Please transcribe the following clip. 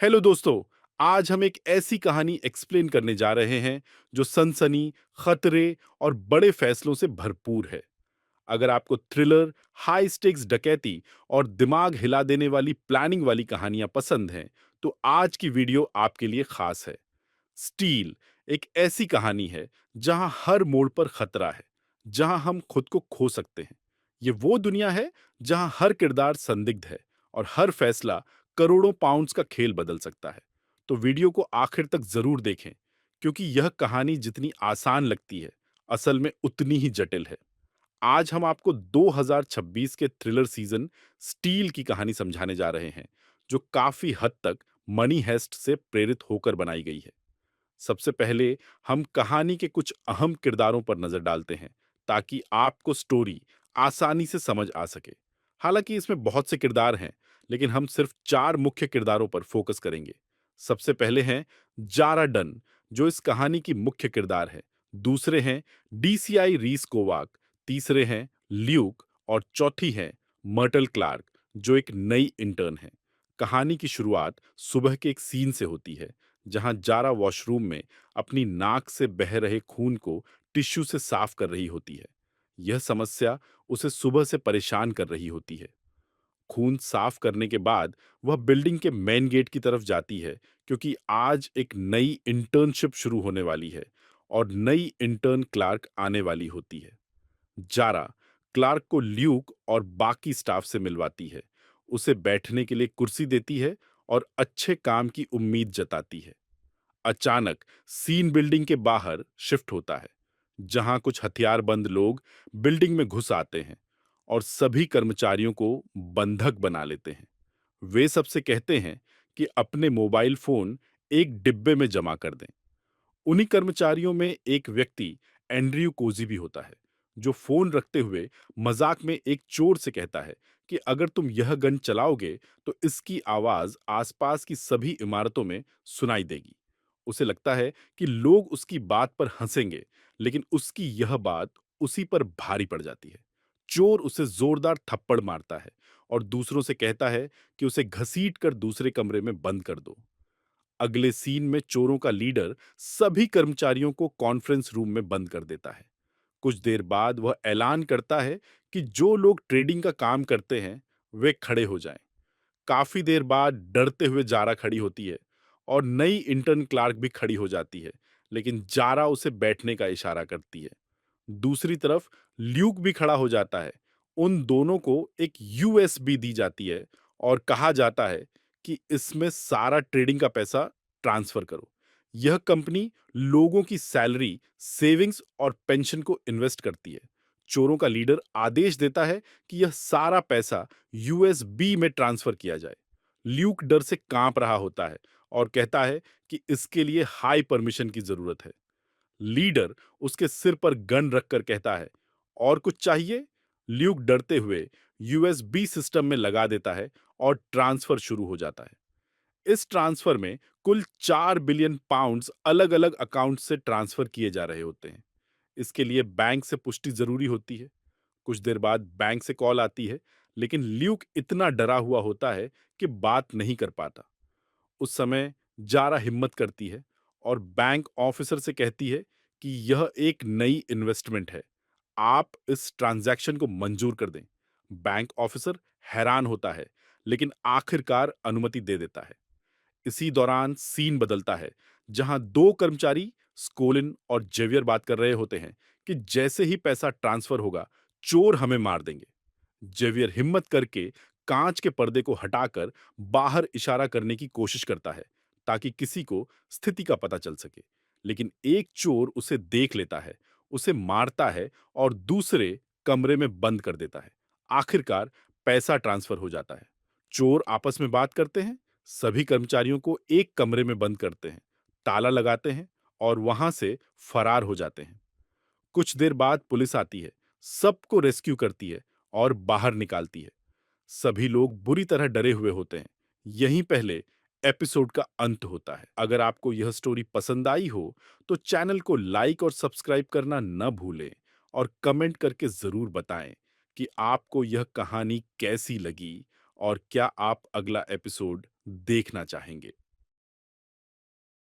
Hello दोस्तों। आज हम एक ऐसी कहानी एक्सप्लेन करने जा रहे हैं जो सनसनी, खतरे और बड़े फैसलों से भरपूर है। अगर आपको थ्रिलर, हाई स्टेक्स डकैती और दिमाग हिला देने वाली प्लानिंग वाली कहानियां पसंद हैं, तो आज की वीडियो आपके लिए खास है। स्टील एक ऐसी कहानी है जहां हर मोड़ पर खतरा है, जहां हम खुद को खो सकते हैं। ये वो दुनिया है जहां हर किरदार संदिग्ध है और हर फैसला करोड़ों पाउंड्स का खेल बदल सकता है। तो वीडियो को आखिर तक जरूर देखें, क्योंकि यह कहानी जितनी आसान लगती है, असल में उतनी ही जटिल है। आज हम आपको 2026 के थ्रिलर सीजन स्टील की कहानी समझाने जा रहे हैं, जो काफी हद तक मनी हेस्ट से प्रेरित होकर बनाई गई है। सबसे पहले हम कहानी के कुछ अहम किरदारों पर नजर डालते हैं, ताकि आपको स्टोरी आसानी से समझ आ सके। हालांकि इसमें बहुत से किरदार हैं, लेकिन हम सिर्फ 4 मुख्य किरदारों पर फोकस करेंगे। सबसे पहले हैं जारा डन, जो इस कहानी की मुख्य किरदार है। दूसरे हैं डीसीआई रीस कोवाक। तीसरे हैं ल्यूक और चौथी है मर्टल क्लार्क, जो एक नई इंटर्न है। कहानी की शुरुआत सुबह के एक सीन से होती है, जहां जारा वॉशरूम में अपनी नाक से बह रहे खून को टिश्यू से साफ कर रही होती है। यह समस्या उसे सुबह से परेशान कर रही होती है। खून साफ करने के बाद वह बिल्डिंग के मेन गेट की तरफ जाती है, क्योंकि आज एक नई इंटर्नशिप शुरू होने वाली है और नई इंटर्न क्लार्क आने वाली होती है। जारा क्लार्क को ल्यूक और बाकी स्टाफ से मिलवाती है, उसे बैठने के लिए कुर्सी देती है और अच्छे काम की उम्मीद जताती है। अचानक सीन बिल्डिंग के बाहर शिफ्ट होता है, जहां कुछ हथियारबंद लोग बिल्डिंग में घुस आते हैं और सभी कर्मचारियों को बंधक बना लेते हैं। वे सबसे कहते हैं कि अपने मोबाइल फोन एक डिब्बे में जमा कर दें। उन्हीं कर्मचारियों में एक व्यक्ति एंड्रयू कोजी भी होता है, जो फोन रखते हुए मजाक में एक चोर से कहता है कि अगर तुम यह गन चलाओगे तो इसकी आवाज आसपास की सभी इमारतों में सुनाई देगी। उसे लगता है कि लोग उसकी बात पर हंसेंगे, लेकिन उसकी यह बात उसी पर भारी पड़ जाती है। चोर उसे जोरदार थप्पड़ मारता है और दूसरों से कहता है कि उसे घसीट कर दूसरे कमरे में बंद कर दो। अगले सीन में चोरों का लीडर सभी कर्मचारियों को कॉन्फ्रेंस रूम में बंद कर देता है। कुछ देर बाद वह ऐलान करता है कि जो लोग ट्रेडिंग का काम करते हैं, वे खड़े हो जाएं। काफी देर बाद डरते हुए जारा खड़ी होती है और नई इंटर्न क्लार्क भी खड़ी हो जाती है, लेकिन जारा उसे बैठने का इशारा करती है। दूसरी तरफ ल्यूक भी खड़ा हो जाता है। उन दोनों को एक यूएसबी दी जाती है और कहा जाता है कि इसमें सारा ट्रेडिंग का पैसा ट्रांसफर करो। यह कंपनी लोगों की सैलरी, सेविंग्स और पेंशन को इन्वेस्ट करती है। चोरों का लीडर आदेश देता है कि यह सारा पैसा यूएसबी में ट्रांसफर किया जाए। ल्यूक डर से कांप रहा होता है और कहता है कि इसके लिए हाई परमिशन की जरूरत है। लीडर उसके सिर पर गन रखकर कहता है, और कुछ चाहिए? ल्यूक डरते हुए यूएसबी सिस्टम में लगा देता है और ट्रांसफर शुरू हो जाता है। इस ट्रांसफर में कुल 4 बिलियन पाउंड्स अलग अलग अकाउंट से ट्रांसफर किए जा रहे होते हैं। इसके लिए बैंक से पुष्टि जरूरी होती है। कुछ देर बाद बैंक से कॉल आती है, लेकिन ल्यूक इतना डरा हुआ होता है कि बात नहीं कर पाता। उस समय जारा हिम्मत करती है और बैंक ऑफिसर से कहती है कि यह एक नई इन्वेस्टमेंट है, आप इस ट्रांजैक्शन को मंजूर कर दें। बैंक ऑफिसर हैरान होता है, लेकिन आखिरकार अनुमति दे देता है। इसी दौरान सीन बदलता है, जहां दो कर्मचारी, स्कोलिन और जेवियर, बात कर रहे होते हैं कि जैसे ही पैसा ट्रांसफर होगा, चोर हमें मार देंगे। जेवियर हिम्मत करके कांच के पर्दे को हटाकर बाहर इशारा करने की कोशिश करता है, ताकि किसी को स्थिति का पता चल सके। लेकिन एक चोर उसे देख लेता है, उसे मारता है और दूसरे कमरे में बंद कर देता है। आखिरकार पैसा ट्रांसफर हो जाता है। चोर आपस में बात करते हैं, सभी कर्मचारियों को एक कमरे में बंद करते हैं, ताला लगाते हैं और वहां से फरार हो जाते हैं। कुछ देर बाद पुलिस आती है, सबको रेस्क्यू करती है और बाहर निकालती है। सभी लोग बुरी तरह डरे हुए होते हैं। यहीं पहले एपिसोड का अंत होता है। अगर आपको यह स्टोरी पसंद आई हो, तो चैनल को लाइक और सब्सक्राइब करना न भूलें और कमेंट करके जरूर बताएं कि आपको यह कहानी कैसी लगी और क्या आप अगला एपिसोड देखना चाहेंगे।